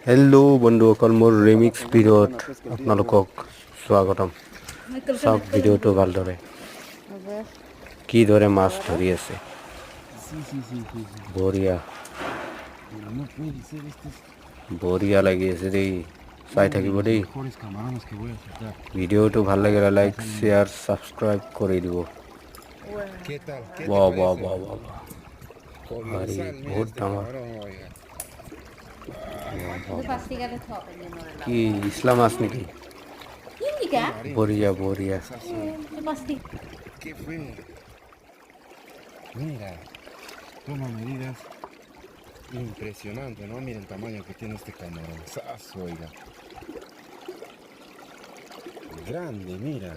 Hello' বন্ধুসকল, মোৰ remix ভিডিঅ'ত আপোনালোকক স্বাগতম। চাওক ভিডিঅ'টো ভালদৰে, কিদৰে মাছ ধৰি আছে। বঢ়িয়া বঢ়িয়া লাগি আছে দেই, চাই থাকিব দেই। ভিডিঅ'টো ভাল লাগিলে লাইক, শ্বেয়াৰ, ছাবস্ক্ৰাইব কৰি দিব। বাহ বাহ বাহ বাহ বাহ, বহুত ডাঙৰ। কি ইছলাম মাছ নেকি? বঢ়িয়া বঢ়িয়া। ¿Qué fue? Mira, toma medidas. Impresionante, ¿no? Miren el tamaño que tiene este camaronzazo, oiga. Grande, mira.